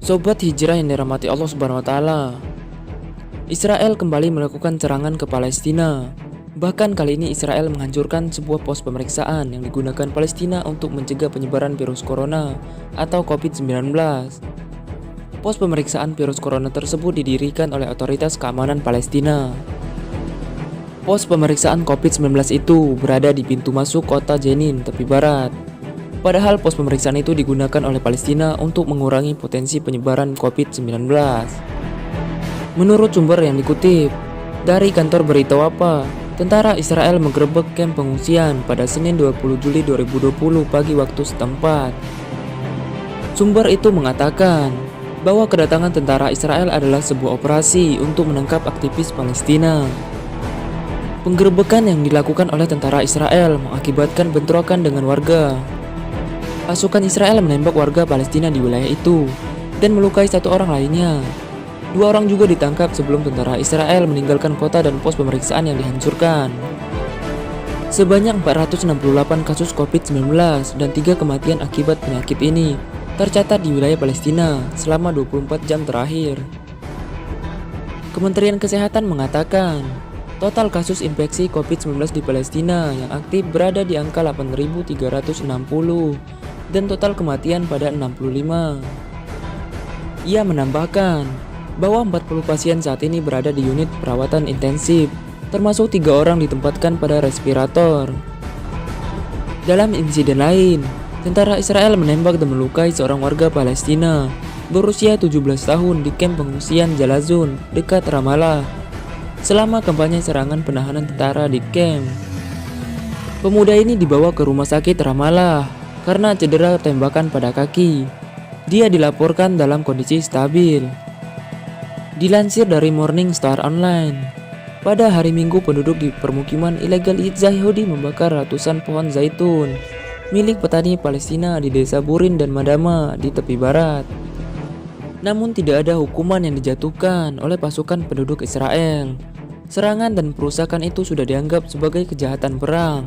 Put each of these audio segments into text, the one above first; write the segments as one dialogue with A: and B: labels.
A: Sobat hijrah yang dirahmati Allah Subhanahu wa taala. Israel kembali melakukan serangan ke Palestina. Bahkan kali ini Israel menghancurkan sebuah pos pemeriksaan yang digunakan Palestina untuk mencegah penyebaran virus corona atau COVID-19. Pos pemeriksaan virus corona tersebut didirikan oleh otoritas keamanan Palestina. Pos pemeriksaan COVID-19 itu berada di pintu masuk kota Jenin, tepi barat. Padahal pos pemeriksaan itu digunakan oleh Palestina untuk mengurangi potensi penyebaran COVID-19. Menurut sumber yang dikutip dari kantor berita WAPA, tentara Israel menggerebek kamp pengungsian pada Senin 20 Juli 2020 pagi waktu setempat. Sumber itu mengatakan bahwa kedatangan tentara Israel adalah sebuah operasi untuk menangkap aktivis Palestina. Penggerebekan yang dilakukan oleh tentara Israel mengakibatkan bentrokan dengan warga. Pasukan Israel menembak warga Palestina di wilayah itu dan melukai satu orang lainnya. Dua orang juga ditangkap sebelum tentara Israel meninggalkan kota dan pos pemeriksaan yang dihancurkan. Sebanyak 468 kasus COVID-19 dan 3 kematian akibat penyakit ini tercatat di wilayah Palestina selama 24 jam terakhir. Kementerian Kesehatan mengatakan total kasus infeksi COVID-19 di Palestina yang aktif berada di angka 8.360 dan total kematian pada 65. Ia menambahkan bahwa 40 pasien saat ini berada di unit perawatan intensif, termasuk 3 orang ditempatkan pada respirator. Dalam insiden lain, tentara Israel menembak dan melukai seorang warga Palestina berusia 17 tahun di kamp pengungsian Jalazun dekat Ramallah selama kampanye serangan penahanan tentara di kamp. Pemuda ini dibawa ke rumah sakit Ramallah karena cedera tembakan pada kaki. Dia dilaporkan dalam kondisi stabil. Dilansir dari Morning Star Online, pada hari Minggu penduduk di permukiman ilegal Yahudi membakar ratusan pohon zaitun milik petani Palestina di desa Burin dan Madama di tepi barat. Namun tidak ada hukuman yang dijatuhkan oleh pasukan penduduk Israel. Serangan dan perusakan itu sudah dianggap sebagai kejahatan perang.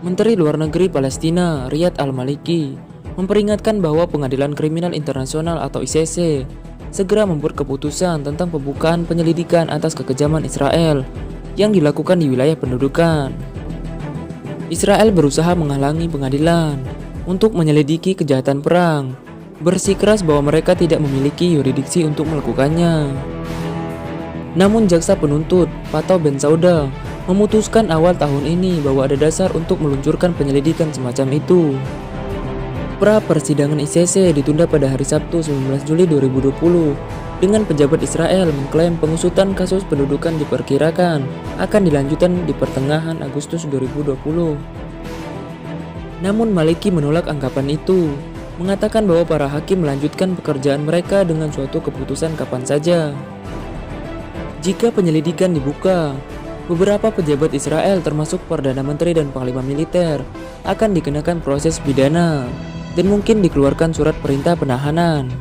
A: Menteri Luar Negeri Palestina, Riyad Al-Maliki, memperingatkan bahwa Pengadilan Kriminal Internasional atau ICC segera membuat keputusan tentang pembukaan penyelidikan atas kekejaman Israel yang dilakukan di wilayah pendudukan. Israel berusaha menghalangi pengadilan untuk menyelidiki kejahatan perang, bersikeras bahwa mereka tidak memiliki yurisdiksi untuk melakukannya. Namun jaksa penuntut, Pato Ben Sauda, memutuskan awal tahun ini bahwa ada dasar untuk meluncurkan penyelidikan semacam itu. Pra persidangan ICC ditunda pada hari Sabtu 19 Juli 2020 dengan pejabat Israel mengklaim pengusutan kasus pendudukan diperkirakan akan dilanjutkan di pertengahan Agustus 2020. Namun Maliki menolak anggapan itu, mengatakan bahwa para hakim melanjutkan pekerjaan mereka dengan suatu keputusan kapan saja. Jika penyelidikan dibuka, beberapa pejabat Israel termasuk Perdana Menteri dan Panglima Militer akan dikenakan proses pidana dan mungkin dikeluarkan surat perintah penahanan.